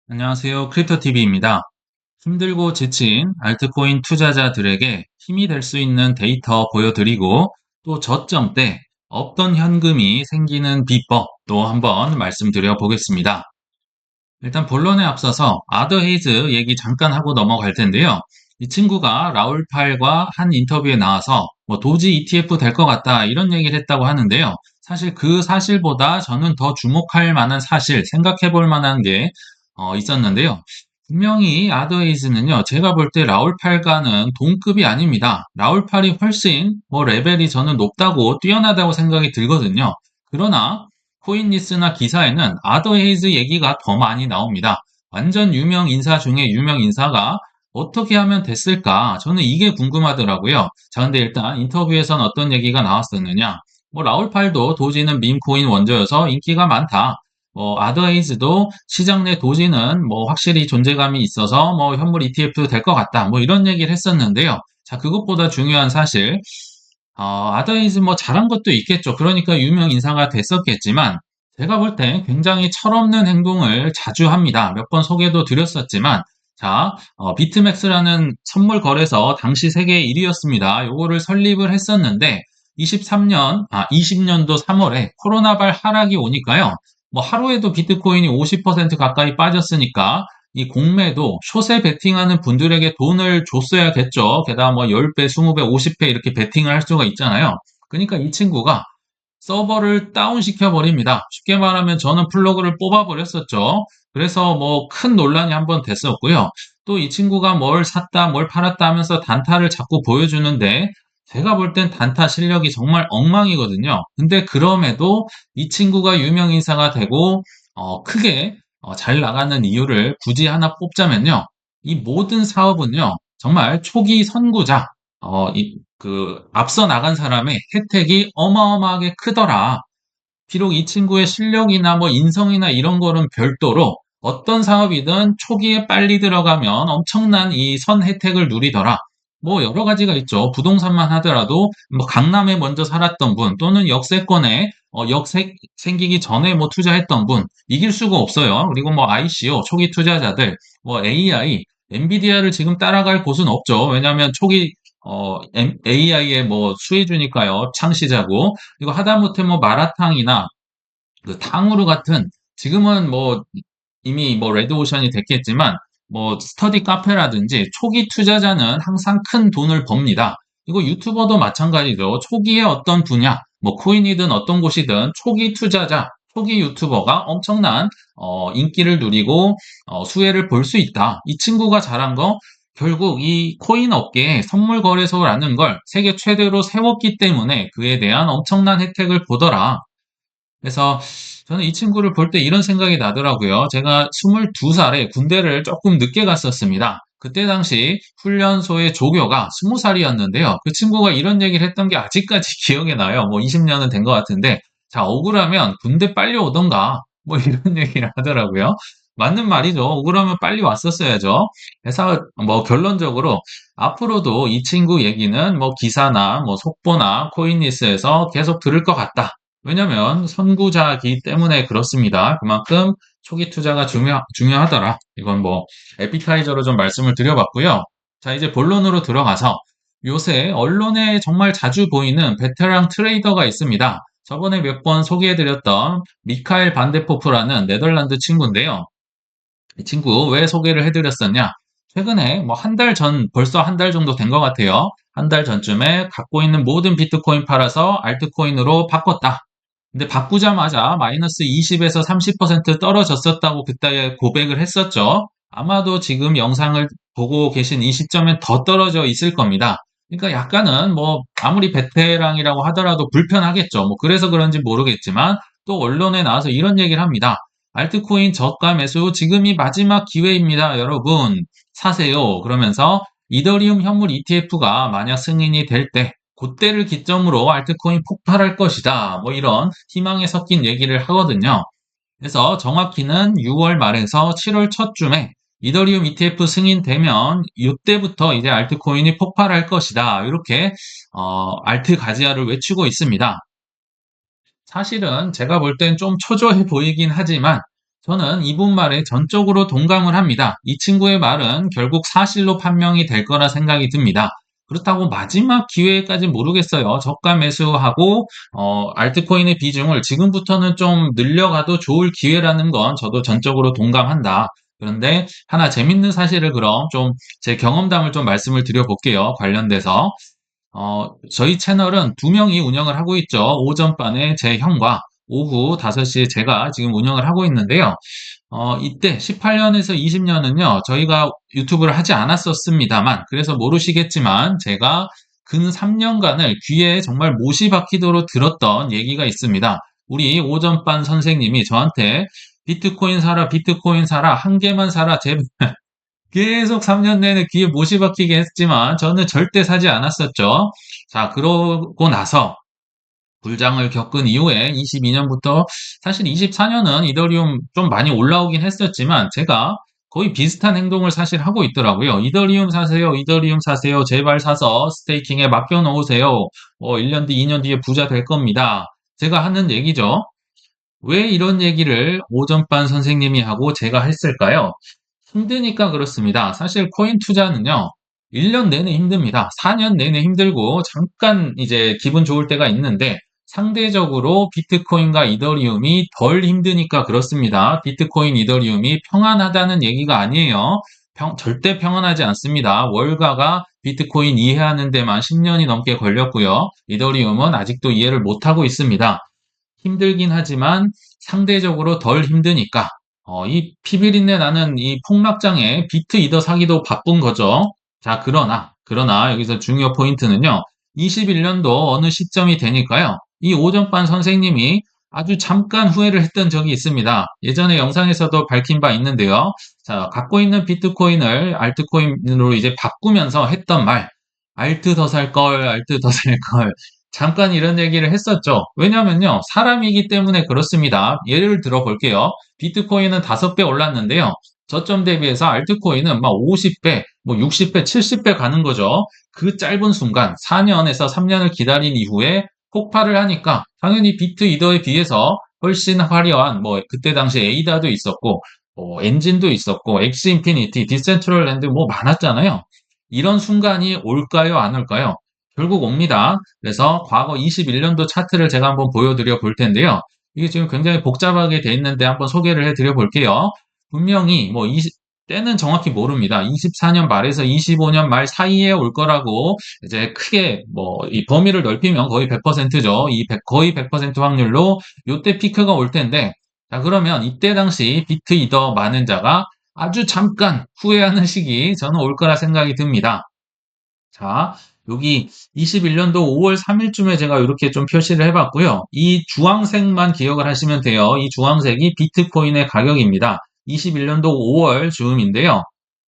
안녕하세요. 크립토TV입니다. 힘들고 지친 알트코인 투자자들에게 힘이 될 수 있는 데이터 보여드리고 또 저점 때 없던 현금이 생기는 비법 또 한번 말씀드려 보겠습니다. 일단 본론에 앞서서 아더 헤이즈 얘기 잠깐 하고 넘어갈 텐데요. 이 친구가 라울 팔과 한 인터뷰에 나와서 뭐 도지 ETF 될 것 같다 이런 얘기를 했다고 하는데요. 사실 그 사실보다 저는 더 주목할 만한 사실, 생각해 볼 만한 게 있었는데요. 분명히 아더 헤이즈는요, 제가 볼 때 라울 팔과는 동급이 아닙니다. 라울 팔이 훨씬 뭐 레벨이 저는 높다고 뛰어나다고 생각이 들거든요. 그러나 코인리스나 기사에는 아더 헤이즈 얘기가 더 많이 나옵니다. 완전 유명 인사 중에 유명 인사가 어떻게 하면 됐을까? 저는 이게 궁금하더라고요. 자, 근데 일단 인터뷰에선 어떤 얘기가 나왔었느냐? 뭐 라울팔도 도지는 밈코인 원조여서 인기가 많다. 뭐 아더 헤이즈도 시장 내 도지는 뭐 확실히 존재감이 있어서 뭐 현물 ETF도 될 것 같다. 뭐 이런 얘기를 했었는데요. 자, 그것보다 중요한 사실, 아더이즈 뭐 잘한 것도 있겠죠. 그러니까 유명 인사가 됐었겠지만 제가 볼 때 굉장히 철없는 행동을 자주 합니다. 몇 번 소개도 드렸었지만 자, 비트맥스라는 선물 거래소 당시 세계 1위였습니다. 요거를 설립을 했었는데 20년도 3월에 코로나발 하락이 오니까요. 뭐 하루에도 비트코인이 50% 가까이 빠졌으니까 이 공매도 숏에 베팅하는 분들에게 돈을 줬어야겠죠. 게다가 뭐 10배, 20배, 50배 이렇게 베팅을 할 수가 있잖아요. 그러니까 이 친구가 서버를 다운시켜 버립니다. 쉽게 말하면 저는 플러그를 뽑아 버렸었죠. 그래서 뭐 큰 논란이 한번 됐었고요. 또 이 친구가 뭘 샀다, 뭘 팔았다 하면서 단타를 자꾸 보여주는데 제가 볼 땐 단타 실력이 정말 엉망이거든요. 근데 그럼에도 이 친구가 유명 인사가 되고 크게 잘 나가는 이유를 굳이 하나 뽑자면요. 이 모든 사업은요. 정말 초기 선구자, 앞서 나간 사람의 혜택이 어마어마하게 크더라. 비록 이 친구의 실력이나 뭐 인성이나 이런 거는 별도로 어떤 사업이든 초기에 빨리 들어가면 엄청난 이 선 혜택을 누리더라. 뭐 여러 가지가 있죠. 부동산만 하더라도 뭐 강남에 먼저 살았던 분 또는 역세권에 역세 생기기 전에 뭐 투자했던 분 이길 수가 없어요. 그리고 뭐 ICO 초기 투자자들 뭐 AI 엔비디아를 지금 따라갈 곳은 없죠. 왜냐하면 초기 AI의 뭐 수혜주니까요. 창시자고. 그리고 하다못해 뭐 마라탕이나 그 탕후루 같은 지금은 뭐 이미 뭐 레드오션이 됐겠지만 뭐 스터디 카페라든지 초기 투자자는 항상 큰 돈을 법니다. 이거 유튜버도 마찬가지죠. 초기에 어떤 분야, 뭐 코인이든 어떤 곳이든 초기 투자자, 초기 유튜버가 엄청난 인기를 누리고 수혜를 볼 수 있다. 이 친구가 잘한 거 결국 이 코인 업계에 선물 거래소라는 걸 세계 최대로 세웠기 때문에 그에 대한 엄청난 혜택을 보더라. 그래서 저는 이 친구를 볼 때 이런 생각이 나더라고요. 제가 22살에 군대를 조금 늦게 갔었습니다. 그때 당시 훈련소의 조교가 20살이었는데요. 그 친구가 이런 얘기를 했던 게 아직까지 기억에 나요. 뭐 20년은 된 것 같은데, 자, 억울하면 군대 빨리 오던가, 뭐 이런 얘기를 하더라고요. 맞는 말이죠. 억울하면 빨리 왔었어야죠. 그래서 뭐 결론적으로 앞으로도 이 친구 얘기는 뭐 기사나 뭐 속보나 코인리스에서 계속 들을 것 같다. 왜냐면 선구자이기 때문에 그렇습니다. 그만큼 초기 투자가 중요하더라. 이건 뭐 에피타이저로 좀 말씀을 드려봤고요. 자, 이제 본론으로 들어가서 요새 언론에 정말 자주 보이는 베테랑 트레이더가 있습니다. 저번에 몇 번 소개해드렸던 미카엘 반데포프라는 네덜란드 친구인데요. 이 친구 왜 소개를 해드렸었냐? 최근에 뭐 한 달 전, 벌써 한 달 정도 된 것 같아요. 한 달 전쯤에 갖고 있는 모든 비트코인 팔아서 알트코인으로 바꿨다. 근데 바꾸자마자 마이너스 20에서 30% 떨어졌었다고 그때 고백을 했었죠. 아마도 지금 영상을 보고 계신 이 시점엔 더 떨어져 있을 겁니다. 그러니까 약간은 뭐 아무리 베테랑이라고 하더라도 불편하겠죠. 뭐 그래서 그런지 모르겠지만 또 언론에 나와서 이런 얘기를 합니다. 알트코인 저가 매수 지금이 마지막 기회입니다. 여러분 사세요. 그러면서 이더리움 현물 ETF가 만약 승인이 될 때 그때를 기점으로 알트코인 폭발할 것이다. 뭐 이런 희망에 섞인 얘기를 하거든요. 그래서 정확히는 6월 말에서 7월 초쯤에 이더리움 ETF 승인되면 이때부터 이제 알트코인이 폭발할 것이다. 이렇게 알트 가지아를 외치고 있습니다. 사실은 제가 볼 땐 좀 초조해 보이긴 하지만 저는 이분 말에 전적으로 동감을 합니다. 이 친구의 말은 결국 사실로 판명이 될 거라 생각이 듭니다. 그렇다고 마지막 기회까지 모르겠어요. 저가 매수하고 알트코인의 비중을 지금부터는 좀 늘려가도 좋을 기회라는 건 저도 전적으로 동감한다. 그런데 하나 재밌는 사실을 그럼 좀 제 경험담을 좀 말씀을 드려볼게요. 관련돼서. 저희 채널은 두 명이 운영을 하고 있죠. 오전반에 제 형과 오후 5시에 제가 지금 운영을 하고 있는데요. 이때 18년에서 20년은요, 저희가 유튜브를 하지 않았었습니다만, 그래서 모르시겠지만, 제가 근 3년간을 귀에 정말 못이 박히도록 들었던 얘기가 있습니다. 우리 오전반 선생님이 저한테 비트코인 사라, 한 개만 사라, 제발. 계속 3년 내내 귀에 못이 박히게 했지만, 저는 절대 사지 않았었죠. 자, 그러고 나서, 불장을 겪은 이후에 22년부터 사실 24년은 이더리움 좀 많이 올라오긴 했었지만 제가 거의 비슷한 행동을 사실 하고 있더라고요. 이더리움 사세요, 이더리움 사세요. 제발 사서 스테이킹에 맡겨 놓으세요. 1년 뒤, 2년 뒤에 부자 될 겁니다. 제가 하는 얘기죠. 왜 이런 얘기를 오전반 선생님이 하고 제가 했을까요? 힘드니까 그렇습니다. 사실 코인 투자는요, 1년 내내 힘듭니다. 4년 내내 힘들고, 잠깐 이제 기분 좋을 때가 있는데, 상대적으로 비트코인과 이더리움이 덜 힘드니까 그렇습니다. 비트코인, 이더리움이 평안하다는 얘기가 아니에요. 절대 평안하지 않습니다. 월가가 비트코인 이해하는 데만 10년이 넘게 걸렸고요. 이더리움은 아직도 이해를 못하고 있습니다. 힘들긴 하지만 상대적으로 덜 힘드니까 이 피비린내 나는 이 폭락장에 비트 이더 사기도 바쁜 거죠. 자, 그러나 여기서 중요 포인트는요. 21년도 어느 시점이 되니까요. 이 오전반 선생님이 아주 잠깐 후회를 했던 적이 있습니다. 예전에 영상에서도 밝힌 바 있는데요. 자, 갖고 있는 비트코인을 알트코인으로 이제 바꾸면서 했던 말. 알트 더 살 걸, 알트 더 살 걸. 잠깐 이런 얘기를 했었죠. 왜냐면요. 사람이기 때문에 그렇습니다. 예를 들어 볼게요. 비트코인은 5배 올랐는데요. 저점 대비해서 알트코인은 막 50배, 뭐 60배, 70배 가는 거죠. 그 짧은 순간 4년에서 3년을 기다린 이후에 폭발을 하니까 당연히 비트 이더에 비해서 훨씬 화려한 뭐 그때 당시 에이다도 있었고 엔진도 있었고 엑스 인피니티, 디센트럴랜드 뭐 많았잖아요. 이런 순간이 올까요, 안 올까요? 결국 옵니다. 그래서 과거 21년도 차트를 제가 한번 보여드려 볼 텐데요. 이게 지금 굉장히 복잡하게 돼 있는데 한번 소개를 해드려 볼게요. 분명히 뭐 때는 정확히 모릅니다. 24년 말에서 25년 말 사이에 올 거라고 이제 크게 뭐 이 범위를 넓히면 거의 100%죠. 거의 100% 확률로 요때 피크가 올 텐데 자 그러면 이때 당시 비트 이더 많은 자가 아주 잠깐 후회하는 시기 저는 올 거라 생각이 듭니다. 자, 여기 21년도 5월 3일쯤에 제가 이렇게 좀 표시를 해봤고요. 이 주황색만 기억을 하시면 돼요. 이 주황색이 비트코인의 가격입니다. 21년도 5월 즈음인데요.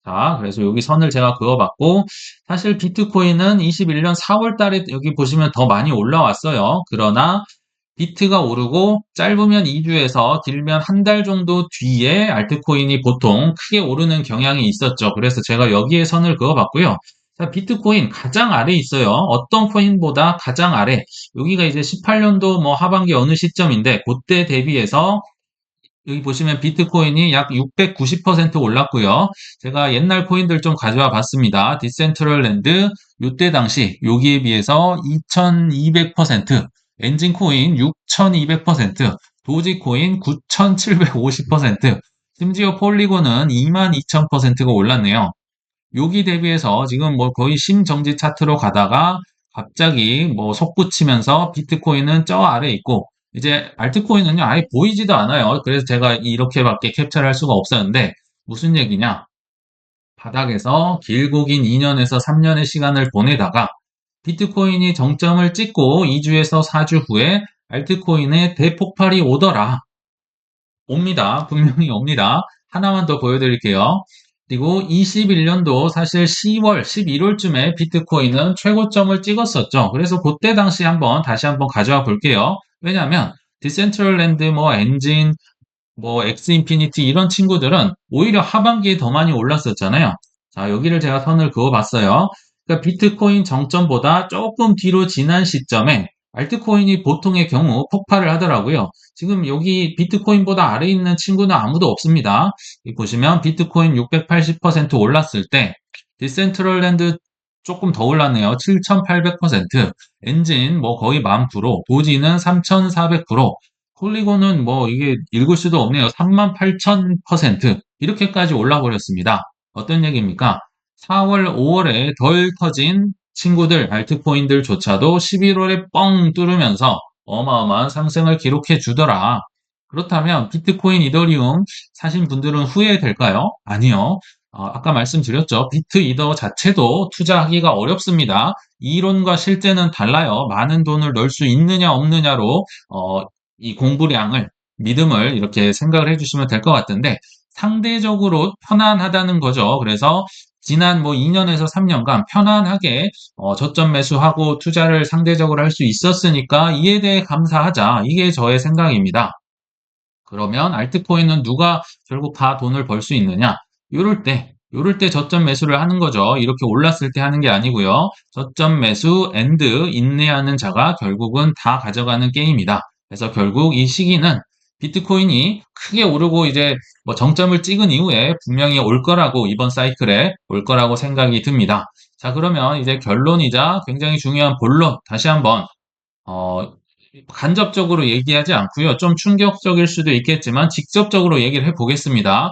자, 그래서 여기 선을 제가 그어봤고, 사실 비트코인은 21년 4월 달에 여기 보시면 더 많이 올라왔어요. 그러나 비트가 오르고 짧으면 2주에서 길면 한 달 정도 뒤에 알트코인이 보통 크게 오르는 경향이 있었죠. 그래서 제가 여기에 선을 그어봤고요. 자, 비트코인 가장 아래 있어요. 어떤 코인보다 가장 아래. 여기가 이제 18년도 뭐 하반기 어느 시점인데 그때 대비해서 여기 보시면 비트코인이 약 690% 올랐고요. 제가 옛날 코인들 좀 가져와 봤습니다. 디센트럴랜드 이때 당시 여기에 비해서 2200%, 엔진코인 6200%, 도지코인 9750%, 심지어 폴리곤은 22000%가 올랐네요. 여기 대비해서 지금 뭐 거의 심정지 차트로 가다가 갑자기 뭐 솟구치면서 비트코인은 저 아래 있고 이제 알트코인은요 아예 보이지도 않아요. 그래서 제가 이렇게밖에 캡처를 할 수가 없었는데 무슨 얘기냐? 바닥에서 길고 긴 2년에서 3년의 시간을 보내다가 비트코인이 정점을 찍고 2주에서 4주 후에 알트코인의 대폭발이 오더라. 옵니다. 분명히 옵니다. 하나만 더 보여드릴게요. 그리고 21년도 사실 10월, 11월쯤에 비트코인은 최고점을 찍었었죠. 그래서 그때 당시 다시 한번 가져와 볼게요. 왜냐하면 디센트럴랜드, 뭐 엔진, 뭐 엑스 인피니티 이런 친구들은 오히려 하반기에 더 많이 올랐었잖아요. 자, 여기를 제가 선을 그어 봤어요. 그러니까 비트코인 정점보다 조금 뒤로 지난 시점에 알트코인이 보통의 경우 폭발을 하더라고요. 지금 여기 비트코인보다 아래에 있는 친구는 아무도 없습니다. 여기 보시면 비트코인 680% 올랐을 때 디센트럴랜드 조금 더 올랐네요. 7,800%, 엔진 뭐 거의 10,000%, 도지는 3,400%, 폴리곤은 뭐 이게 읽을 수도 없네요. 38,000% 이렇게까지 올라버렸습니다. 어떤 얘기입니까? 4월, 5월에 덜 터진 친구들, 알트코인들조차도 11월에 뻥 뚫으면서 어마어마한 상승을 기록해 주더라. 그렇다면 비트코인, 이더리움 사신 분들은 후회될까요? 아니요. 아까 말씀드렸죠. 비트 이더 자체도 투자하기가 어렵습니다. 이론과 실제는 달라요. 많은 돈을 넣을 수 있느냐 없느냐로 이 공부량을, 믿음을 이렇게 생각을 해주시면 될 것 같은데 상대적으로 편안하다는 거죠. 그래서 지난 뭐 2년에서 3년간 편안하게 저점 매수하고 투자를 상대적으로 할 수 있었으니까 이에 대해 감사하자. 이게 저의 생각입니다. 그러면 알트코인은 누가 결국 다 돈을 벌 수 있느냐? 요럴 때 저점 매수를 하는 거죠. 이렇게 올랐을 때 하는 게 아니고요. 저점 매수 앤드 인내하는 자가 결국은 다 가져가는 게임이다. 그래서 결국 이 시기는 비트코인이 크게 오르고 이제 뭐 정점을 찍은 이후에 분명히 올 거라고, 이번 사이클에 올 거라고 생각이 듭니다. 자, 그러면 이제 결론이자 굉장히 중요한 본론 다시 한번 어, 간접적으로 얘기하지 않고요. 좀 충격적일 수도 있겠지만 직접적으로 얘기를 해보겠습니다.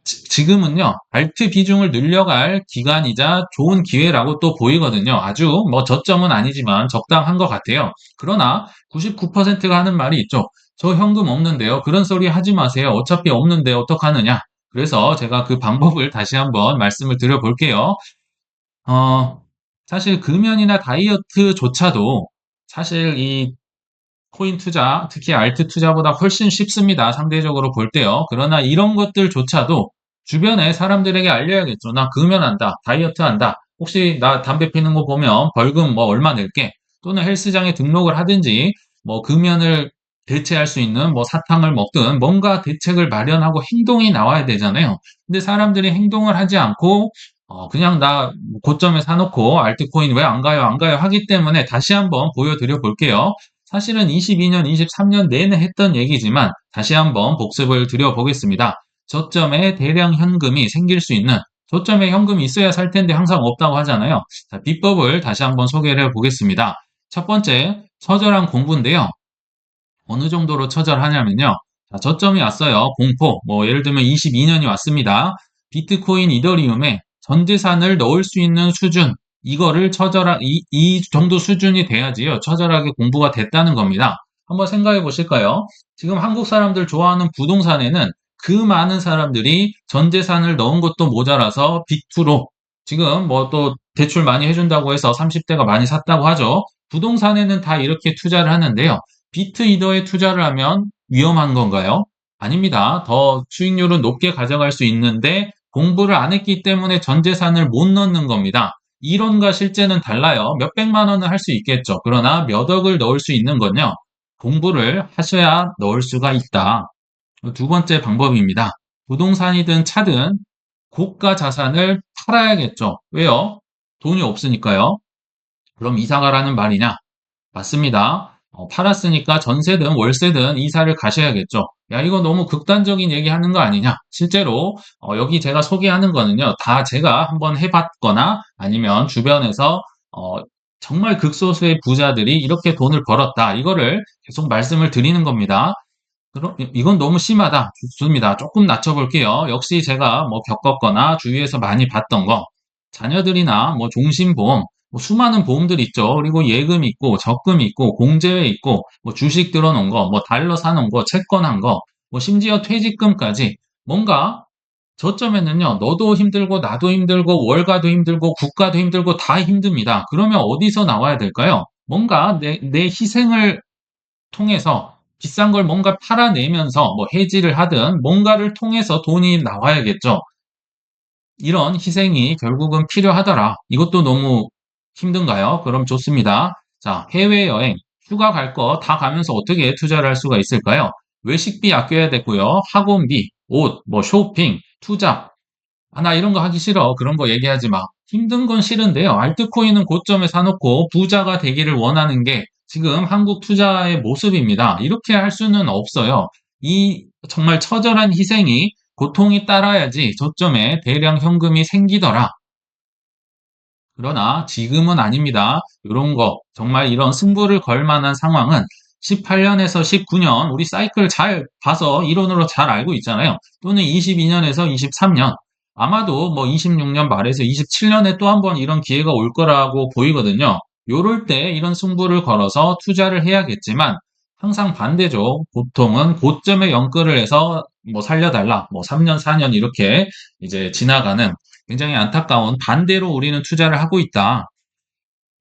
지금은요, 알트 비중을 늘려갈 기간이자 좋은 기회라고 또 보이거든요. 아주 뭐 저점은 아니지만 적당한 것 같아요. 그러나 99%가 하는 말이 있죠. 저 현금 없는데요. 그런 소리 하지 마세요. 어차피 없는데 어떡하느냐. 그래서 제가 그 방법을 다시 한번 말씀을 드려볼게요. 어, 사실 금연이나 다이어트조차도 사실 이 코인 투자, 특히 알트 투자보다 훨씬 쉽습니다. 상대적으로 볼 때요. 그러나 이런 것들조차도 주변에 사람들에게 알려야겠죠. 나 금연한다, 다이어트 한다. 혹시 나 담배 피는 거 보면 벌금 뭐 얼마 낼게. 또는 헬스장에 등록을 하든지 뭐 금연을 대체할 수 있는 뭐 사탕을 먹든 뭔가 대책을 마련하고 행동이 나와야 되잖아요. 근데 사람들이 행동을 하지 않고 그냥 나 고점에 사놓고 알트코인 왜 안 가요, 안 가요 하기 때문에 다시 한번 보여드려 볼게요. 사실은 22년, 23년 내내 했던 얘기지만 다시 한번 복습을 드려보겠습니다. 저점에 대량 현금이 생길 수 있는, 저점에 현금이 있어야 살 텐데 항상 없다고 하잖아요. 자, 비법을 다시 한번 소개를 해보겠습니다. 첫 번째, 처절한 공부인데요. 어느 정도로 처절하냐면요. 자, 저점이 왔어요. 공포. 뭐 예를 들면 22년이 왔습니다. 비트코인, 이더리움에 전 재산을 넣을 수 있는 수준, 이거를 이 정도 수준이 돼야지요. 처절하게 공부가 됐다는 겁니다. 한번 생각해 보실까요? 지금 한국 사람들 좋아하는 부동산에는 그 많은 사람들이 전 재산을 넣은 것도 모자라서 빅2로 지금 뭐 또 대출 많이 해준다고 해서 30대가 많이 샀다고 하죠. 부동산에는 다 이렇게 투자를 하는데요. 비트이더에 투자를 하면 위험한 건가요? 아닙니다. 더 수익률은 높게 가져갈 수 있는데 공부를 안 했기 때문에 전 재산을 못 넣는 겁니다. 이론과 실제는 달라요. 몇백만 원은 할 수 있겠죠. 그러나 몇 억을 넣을 수 있는 건요. 공부를 하셔야 넣을 수가 있다. 두 번째 방법입니다. 부동산이든 차든 고가 자산을 팔아야겠죠. 왜요? 돈이 없으니까요. 그럼 이사 가라는 말이냐? 맞습니다. 팔았으니까 전세든 월세든 이사를 가셔야겠죠. 야, 이거 너무 극단적인 얘기 하는 거 아니냐? 실제로, 여기 제가 소개하는 거는요, 다 제가 한번 해봤거나 아니면 주변에서, 정말 극소수의 부자들이 이렇게 돈을 벌었다. 이거를 계속 말씀을 드리는 겁니다. 그럼 이건 너무 심하다. 좋습니다. 조금 낮춰볼게요. 역시 제가 뭐 겪었거나 주위에서 많이 봤던 거, 자녀들이나 뭐 종신보험, 뭐 수많은 보험들 있죠. 그리고 예금 있고, 적금 있고, 공제회 있고, 뭐 주식 들어놓은 거, 뭐 달러 사놓은 거, 채권 한 거, 뭐 심지어 퇴직금까지 뭔가 저점에는요, 너도 힘들고, 나도 힘들고, 월가도 힘들고, 국가도 힘들고, 다 힘듭니다. 그러면 어디서 나와야 될까요? 뭔가 내 희생을 통해서 비싼 걸 뭔가 팔아내면서 뭐 해지를 하든 뭔가를 통해서 돈이 나와야겠죠. 이런 희생이 결국은 필요하더라. 이것도 너무 힘든가요? 그럼 좋습니다. 자, 해외여행, 휴가 갈 거 다 가면서 어떻게 투자를 할 수가 있을까요? 외식비 아껴야 되고요. 학원비, 옷, 뭐 쇼핑, 투자. 아, 나 이런 거 하기 싫어. 그런 거 얘기하지 마. 힘든 건 싫은데요. 알트코인은 고점에 사놓고 부자가 되기를 원하는 게 지금 한국 투자의 모습입니다. 이렇게 할 수는 없어요. 이 정말 처절한 희생이 고통이 따라야지 저점에 대량 현금이 생기더라. 그러나 지금은 아닙니다. 이런 거, 정말 이런 승부를 걸 만한 상황은 18년에서 19년, 우리 사이클 잘 봐서 이론으로 잘 알고 있잖아요. 또는 22년에서 23년, 아마도 뭐 26년 말에서 27년에 또 한 번 이런 기회가 올 거라고 보이거든요. 요럴 때 이런 승부를 걸어서 투자를 해야겠지만, 항상 반대죠. 보통은 고점에 연끌을 해서 뭐 살려달라, 뭐 3년, 4년 이렇게 이제 지나가는 굉장히 안타까운 반대로 우리는 투자를 하고 있다.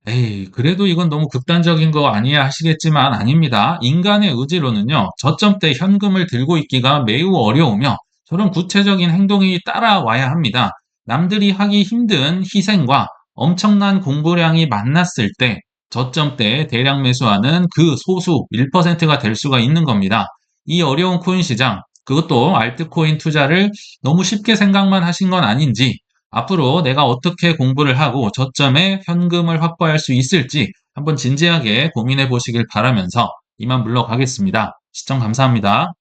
에이, 그래도 이건 너무 극단적인 거 아니야 하시겠지만 아닙니다. 인간의 의지로는요, 저점 때 현금을 들고 있기가 매우 어려우며 저런 구체적인 행동이 따라와야 합니다. 남들이 하기 힘든 희생과 엄청난 공부량이 만났을 때 저점 때 대량 매수하는 그 소수 1%가 될 수가 있는 겁니다. 이 어려운 코인 시장, 그것도 알트코인 투자를 너무 쉽게 생각만 하신 건 아닌지 앞으로 내가 어떻게 공부를 하고 저점에 현금을 확보할 수 있을지 한번 진지하게 고민해 보시길 바라면서 이만 물러가겠습니다. 시청 감사합니다.